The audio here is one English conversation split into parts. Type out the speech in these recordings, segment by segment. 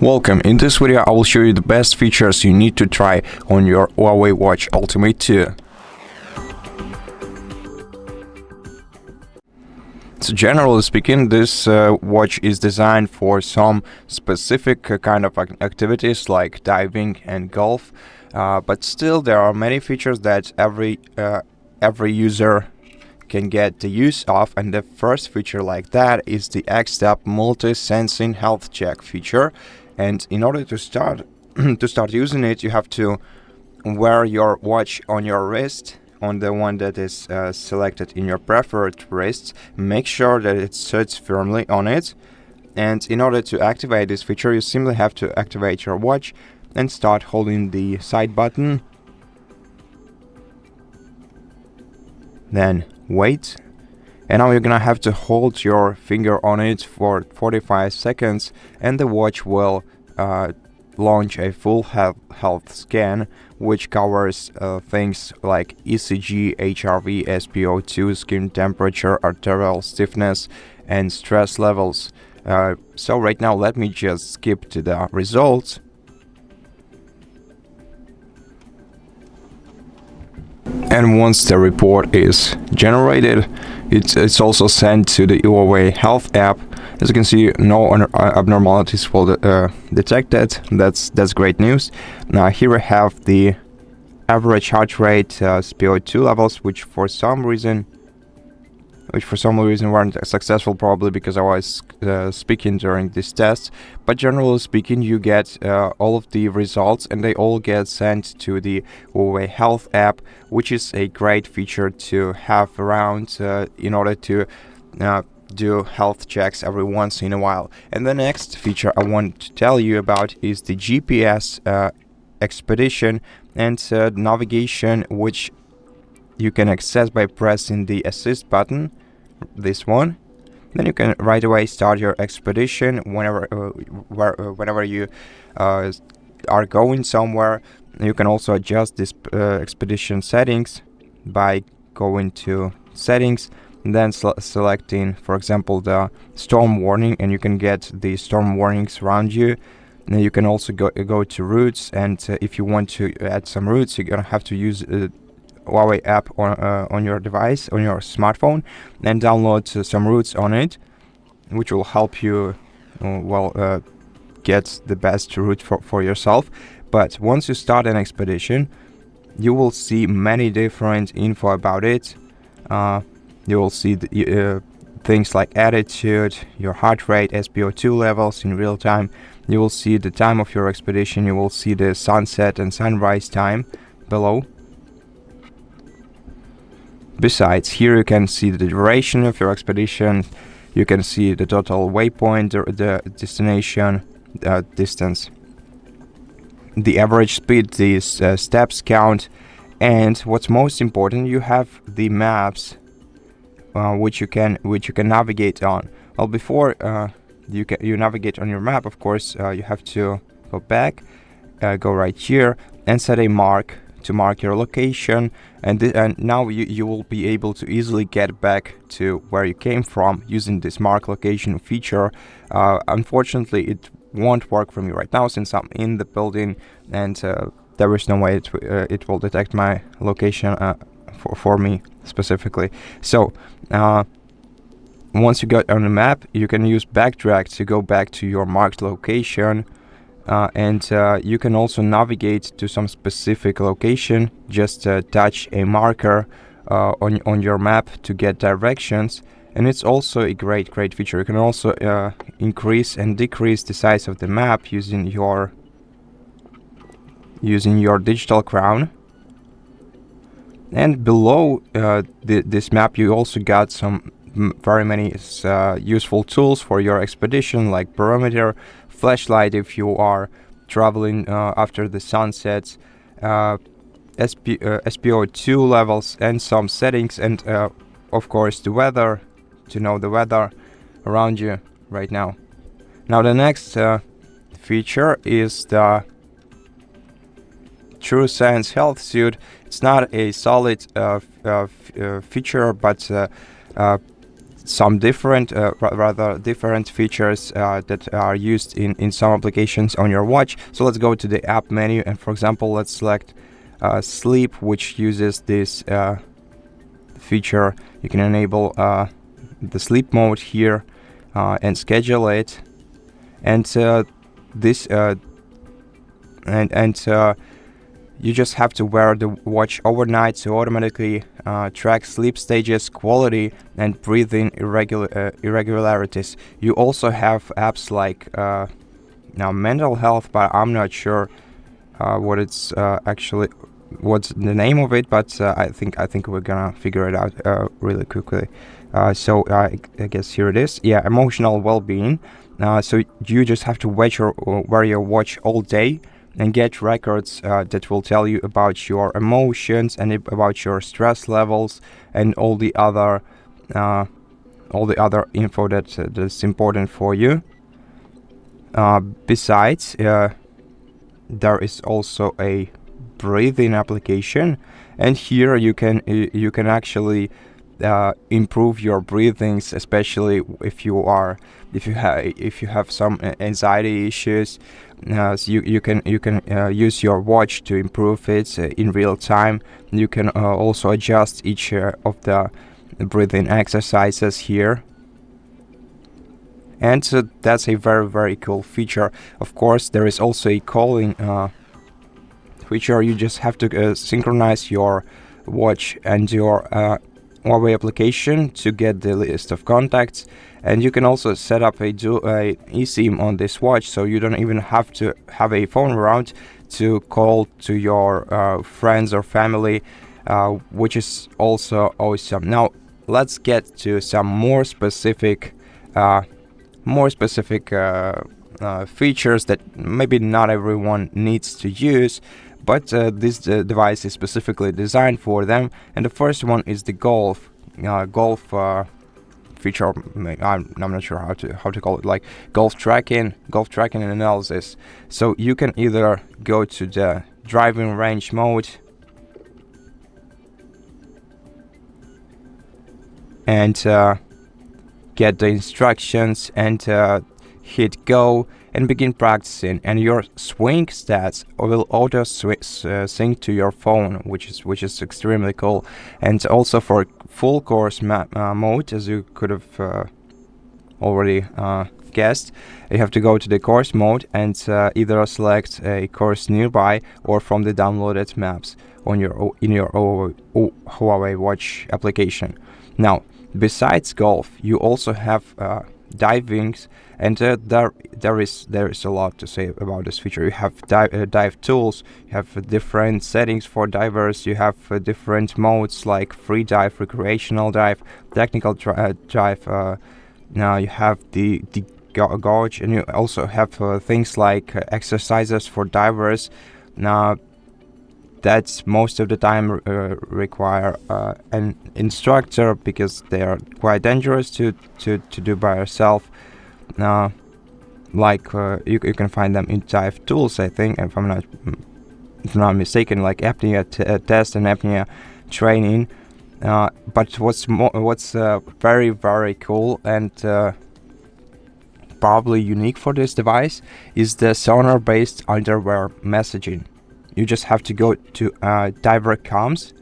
Welcome. In this video I will show you the best features you need to try on your HUAWEI Watch Ultimate 2. So generally speaking, this watch is designed for some specific kind of activities like diving and golf, but still there are many features that every user can get the use of, and the first feature like that is the X-Step multi-sensing health check feature. And in order to start using it, you have to wear your watch on your wrist, on the one that is selected in your preferred wrist. Make sure that it sits firmly on it. And in order to activate this feature, you simply have to activate your watch and start holding the side button. Then wait. And now you're gonna have to hold your finger on it for 45 seconds and the watch will launch a full health scan, which covers things like ECG, HRV, SpO2, skin temperature, arterial stiffness, and stress levels. So right now let me just skip to the results. And once the report is generated, it's also sent to the HUAWEI Health app. As you can see, no abnormalities were detected. That's great news. Now here I have the average heart rate, SpO2 levels, which for some reason weren't successful, probably because I was speaking during this test. But generally speaking, you get all of the results and they all get sent to the HUAWEI Health app, which is a great feature to have around in order to do health checks every once in a while. And the next feature I want to tell you about is the GPS expedition and navigation, which you can access by pressing the assist button, this one. Then you can right away start your expedition whenever you are going somewhere. You can also adjust this expedition settings by going to settings and then selecting, for example, the storm warning, and you can get the storm warnings around you. And you can also go to routes, and if you want to add some routes, you're gonna have to use HUAWEI app on your device, on your smartphone, and download some routes on it, which will help you get the best route for yourself. But once you start an expedition, you will see many different info about it. You will see things like altitude, your heart rate, SpO2 levels in real time. You will see the time of your expedition. You will see the sunset and sunrise time below. Besides, here you can see the duration of your expedition. You can see the total waypoint, the destination distance, the average speed, the steps count, and what's most important, you have the maps which you can navigate on. Well, before you navigate on your map, of course, you have to go back, go right here, and set a mark to mark your location, and now you will be able to easily get back to where you came from using this mark location feature. Unfortunately, it won't work for me right now since I'm in the building, and there is no way it will detect my location for me specifically. So once you got on the map, you can use backtrack to go back to your marked location. And you can also navigate to some specific location. Just touch a marker on your map to get directions, and it's also a great feature. You can also increase and decrease the size of the map using your digital crown. And below this map, you also got some very many useful tools for your expedition, like barometer, flashlight if you are traveling after the sunsets, SpO2 levels, and some settings, and of course the weather, to know the weather around you right now. Now the next feature is the TrueSense Health Suit. It's not a solid feature, but some different rather different features that are used in some applications on your watch. So let's go to the app menu, and for example, let's select sleep, which uses this feature. You can enable the sleep mode here and schedule it, and this you just have to wear the watch overnight to automatically track sleep stages, quality, and breathing irregularities. You also have apps like now mental health, but I'm not sure what it's actually what's the name of it, but I think we're gonna figure it out really quickly. So I guess here it is. Yeah, emotional well-being. So you just have to wear your watch all day and get records that will tell you about your emotions and about your stress levels and all the other info that's important for you. Besides, there is also a breathing application, and here you can actually improve your breathings, especially if you have some anxiety issues. So you can use your watch to improve it in real time. You can also adjust each of the breathing exercises here, and so that's a very cool feature. Of course, there is also a calling feature. You just have to synchronize your watch and your HUAWEI application to get the list of contacts, and you can also set up a eSIM on this watch, so you don't even have to have a phone around to call to your friends or family, which is also awesome. Now let's get to some more specific features that maybe not everyone needs to use, but this device is specifically designed for them. And the first one is the golf feature. I'm not sure how to call it, like golf tracking and analysis. So you can either go to the driving range mode and get the instructions and hit go and begin practicing, and your swing stats will auto sync to your phone, which is extremely cool. And also for full course mode, as you could have already guessed, you have to go to the course mode and either select a course nearby or from the downloaded maps on your HUAWEI Watch application. Now, besides golf, you also have divings, and there is a lot to say about this feature. You have dive tools, you have different settings for divers, you have different modes like free dive, recreational dive, technical dive. Now you have the gauge, and you also have things like exercises for divers. Now that's most of the time require an instructor, because they are quite dangerous to do by yourself. You can find them in dive tools, I think, if I'm not mistaken, like apnea test and apnea training. But what's very cool and probably unique for this device is the sonar-based underwear messaging. You just have to go to diver comms,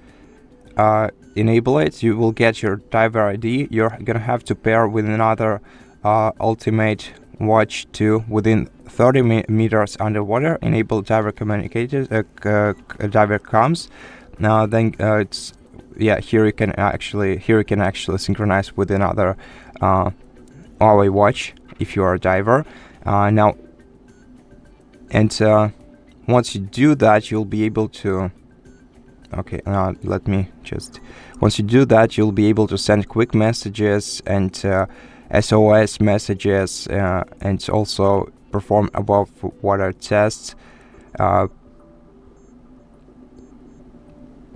enable it. You will get your diver ID. You're gonna have to pair with another ultimate watch to within 30 meters underwater. Enable diver communicators, diver comms. Now then, here you can actually synchronize with another HUAWEI watch if you are a diver. Once you do that, you'll be able to once you do that, you'll be able to send quick messages and SOS messages, and also perform above water tests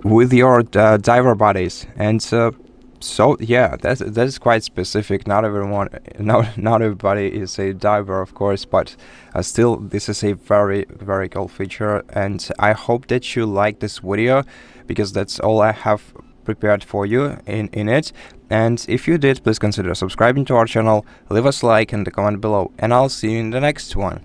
with your diver buddies. And so yeah, that is quite specific. Not everybody is a diver, of course, but still, this is a very cool feature. And I hope that you like this video, because that's all I have prepared for you in it. And if you did, please consider subscribing to our channel, leave us a like and a comment below, and I'll see you in the next one.